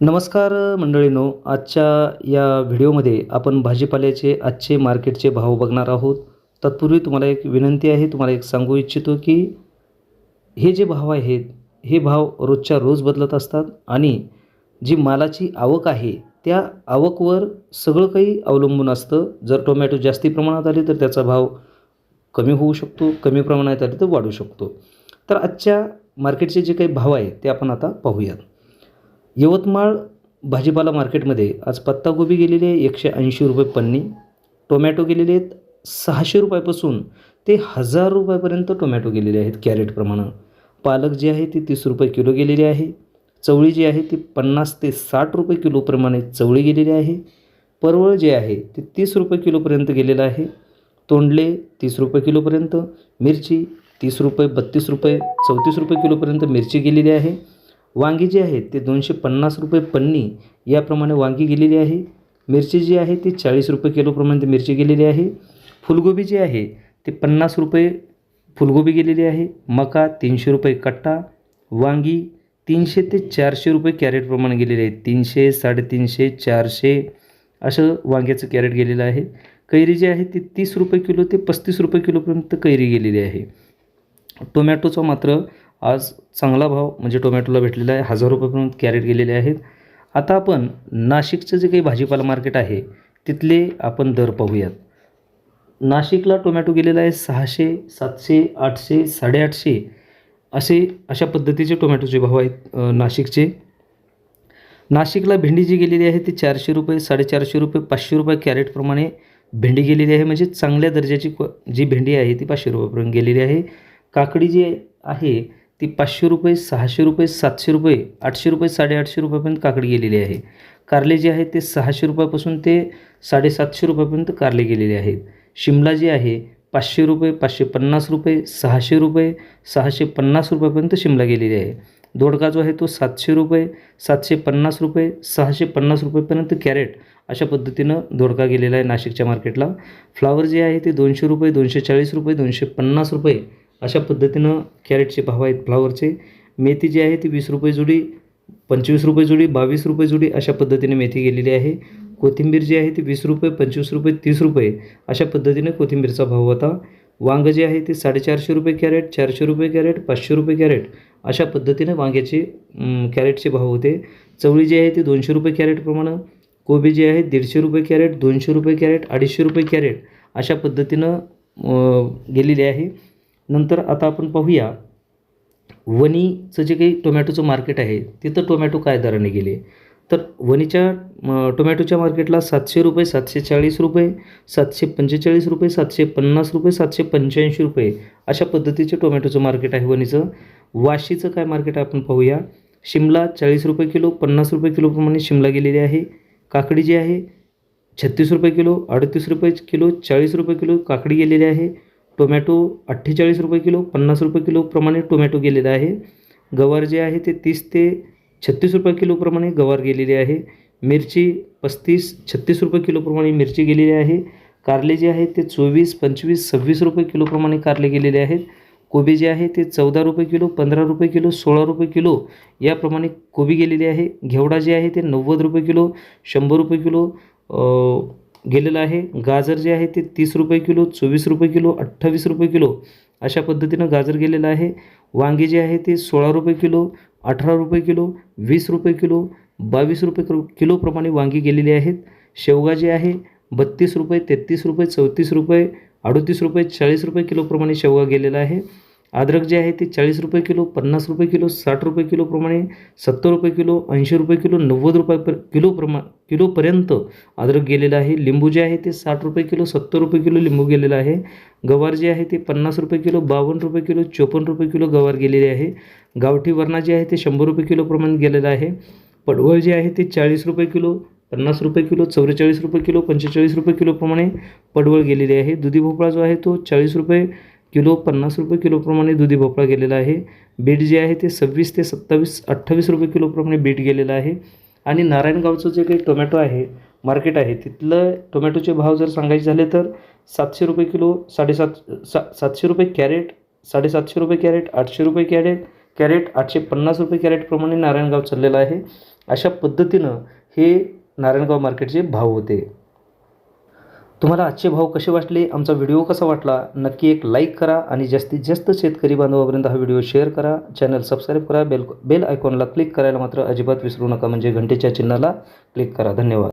नमस्कार मंडळींनो, आजच्या या व्हिडिओमध्ये आपण भाजीपाल्याचे आजचे मार्केटचे भाव बघणार आहोत. तत्पूर्वी तुम्हाला एक विनंती आहे, तुम्हाला एक सांगू इच्छितो की हे जे भाव आहेत, हे भाव रोजच्या रोज बदलत असतात आणि जी मालाची आवक आहे, त्या आवकवर सगळं काही अवलंबून असतं. जर टोमॅटो जास्ती प्रमाणात आले तर त्याचा भाव कमी होऊ शकतो, कमी प्रमाणात आले तर वाढू शकतो. तर आजच्या मार्केटचे जे काही भाव आहेत ते आपण आता पाहूयात. यवतमाळ भाजीपाला मार्केटमध्ये आज पत्ताकोबी गेलेली आहे 180 रुपये पन्नी. टोमॅटो गेलेले आहेत 600 रुपयापासून ते 1000 रुपयापर्यंत टोमॅटो गेलेले आहेत कॅरेटप्रमाणे. पालक जी आहे ती 30 रुपये किलो गेलेली आहे. चवळी जी आहे ती 50 ते 60 रुपये किलोप्रमाणे चवळी गेलेली आहे. परवळ जे आहे ते 30 रुपये किलोपर्यंत गेलेलं आहे. तोंडले 30 रुपये किलोपर्यंत. मिरची 30 रुपये, 32 रुपये, 34 रुपये किलोपर्यंत मिरची गेलेली आहे. वांगी जी आहेत ते 250 रुपये पन्नी याप्रमाणे वांगी गेलेली आहे. मिरची जी आहे ती 40 रुपये किलोप्रमाणे मिरची गेलेली आहे. फुलगोबी जी आहे ते 50 रुपये फुलगोबी गेलेली आहे. मका 300 रुपये कट्टा. वांगी 300 ते 400 रुपये कॅरेटप्रमाणे गेलेले आहेत. 300, 350, 400 असं वांग्याचं कॅरेट गेलेलं आहे. कैरी जी आहे ती 30 रुपये किलो ते 35 रुपये किलोपर्यंत कैरी गेलेली आहे. टोमॅटोचा मात्र आज चांगला भाव म्हणजे टोमॅटोला भेटलेला आहे. 1000 रुपयापर्यंत कॅरेट गेलेले आहेत. आता आपण नाशिकचं जे काही भाजीपाला मार्केट आहे तिथले आपण दर पाहूयात. नाशिकला टोमॅटो गेलेला आहे 600, 700, 800, 850 अशा पद्धतीचे टोमॅटोचे भाव आहेत नाशिकचे. नाशिकला भेंडी जी गेलेली आहे ती 400 रुपये, 450 रुपये, 500 रुपये कॅरेटप्रमाणे भेंडी गेलेली आहे. म्हणजे चांगल्या दर्जाची जी भेंडी आहे ती 500 रुपयापर्यंत गेलेली आहे. काकडी जी आहे ती 500 रुपये, 600 रुपये, 700 रुपये, 800 रुपये, 850 रुपयापर्यंत काकडी गेलेली आहे. कारले जे आहे ते 600 रुपयापासून ते 750 रुपयापर्यंत कारले गेलेले आहेत. शिमला जी आहे 500 रुपये, 550 रुपये, 600 रुपये, 650 रुपयापर्यंत शिमला गेलेली आहे. दोडका जो आहे तो 700 रुपये, 750 रुपये, 650 रुपयेपर्यंत कॅरेट अशा पद्धतीनं दोडका गेलेला आहे नाशिकच्या मार्केटला. फ्लावर जे आहे ते 200 रुपये, 240 रुपये, 250 रुपये अशा पद्धतीनं कॅरेटचे भाव आहेत फ्लावरचे. मेथी जी आहे ती 20 रुपये जुडी, 25 रुपये जुडी, 22 रुपये जुडी अशा पद्धतीने मेथी गेलेली आहे. कोथिंबीर जी आहे ती 20 रुपये, 25 रुपये, 30 रुपये अशा पद्धतीने कोथिंबीरचा भाव होता. वांगं जे आहे ते 450 रुपये कॅरेट, 400 रुपये कॅरेट, 500 रुपये कॅरेट अशा पद्धतीने वांग्याचे कॅरेटचे भाव होते. चवळी जी आहे ती 200 रुपये कॅरेटप्रमाणे. कोबी जी आहे 150 रुपये कॅरेट, 200 रुपये कॅरेट, 250 रुपये कॅरेट अशा पद्धतीनं गेलेली आहे. नंतर आता आपण पाहूया वणीचं जे काही टोमॅटोचं मार्केट आहे तिथं टोमॅटो काय दराने गेले. तर वणीच्या टोमॅटोच्या मार्केटला 700 रुपये, 740 रुपये, 745 रुपये, 750 रुपये, 785 रुपये अशा पद्धतीचे टोमॅटोचं मार्केट आहे वणीचं. वाशीचं काय मार्केट आपण पाहूया. शिमला 40 रुपये किलो, 50 रुपये किलोप्रमाणे शिमला गेलेली आहे. काकडी जी आहे 36 रुपये किलो, 38 रुपये किलो, 40 रुपये किलो काकडी गेलेली आहे. टोमॅटो 48 रुपये किलो, 50 रुपये किलोप्रमाणे टोमॅटो गेलेला आहे. गवार जे आहे ते 30 ते 36 रुपये किलोप्रमाणे गवार गेलेली आहे. मिरची 35-36 रुपये किलोप्रमाणे मिरची गेलेली आहे. कारले जे आहे ते 24, 25, 26 रुपये किलोप्रमाणे कारले गेलेले आहेत. कोबी जे आहे ते 14 रुपये किलो, 15 रुपये किलो, 16 रुपये किलो याप्रमाणे कोबी गेलेली आहे. घेवडा जे आहे ते 90 रुपये किलो, 100 रुपये किलो गेलेलं आहे. गाजर जे आहे ते 30 रुपये किलो, 24 रुपये किलो, 28 रुपये किलो अशा पद्धतीनं गाजर गेलेलं आहे. वांगी जे आहे ते 16 रुपये किलो, 18 रुपये किलो, 20 रुपये किलो, 22 रुपये किलोप्रमाणे वांगी गेलेली आहेत. शेवगा जे आहे 32 रुपये, 33 रुपये, 34 रुपये, 38 रुपये, 40 रुपये किलोप्रमाणे शेवगा गेलेला आहे. अद्रक जे आहे ते 40 रुपये किलो, 50 रुपये किलो, 60 रुपये किलोप्रमाणे, 70 रुपये किलो, 80 रुपये किलो, 90 रुपये किलोपर्यंत अद्रक गेलेलं आहे. लिंबू जे आहे ते 60 रुपये किलो, 70 रुपये किलो लिंबू गेलेलं आहे. गवार जे आहे ते 50 रुपये किलो, 52 रुपये किलो, 54 रुपये किलो गवार गेलेली आहे. गावठी वरणा जे आहे ते 100 रुपये किलोप्रमाणे गेलेलं आहे. पडवळ जे आहे ते 40 रुपये किलो, 50 रुपये किलो, 44 रुपये किलो, 45 रुपये किलोप्रमाणे पडवळ गेलेली आहे. दुधी भोपळा जो आहे तो 40 रुपये किलो, 50 रुपये किलोप्रमाणे दुधी भोपळा गेलेला आहे. बीट जे आहे ते 26 ते 27, 28 रुपये किलोप्रमाणे बीट गेलेलं आहे. आणि नारायणगावचं जे काही टोमॅटो आहे मार्केट आहे तिथलं टोमॅटोचे भाव जर सांगायचे झाले तर 700 रुपये किलो, 750 रुपये कॅरेट, 750 रुपये कॅरेट, 800 रुपये कॅरेट, 850 रुपये कॅरेटप्रमाणे नारायणगाव चाललेलं आहे. अशा पद्धतीनं हे नारायणगाव मार्केटचे भाव होते. तुम्हाला आजचे भाव कसे वाटले, आमचा व्हिडिओ कसा वाटला, नक्की एक लाईक करा आणि जास्तीत जास्त शेतकरी बांधवापर्यंत हा व्हिडिओ शेअर करा. चॅनल सबस्क्राईब करा. बेल आयकॉनला क्लिक करायला मात्र अजिबात विसरू नका, म्हणजे घंटेच्या चिन्हाला क्लिक करा. धन्यवाद.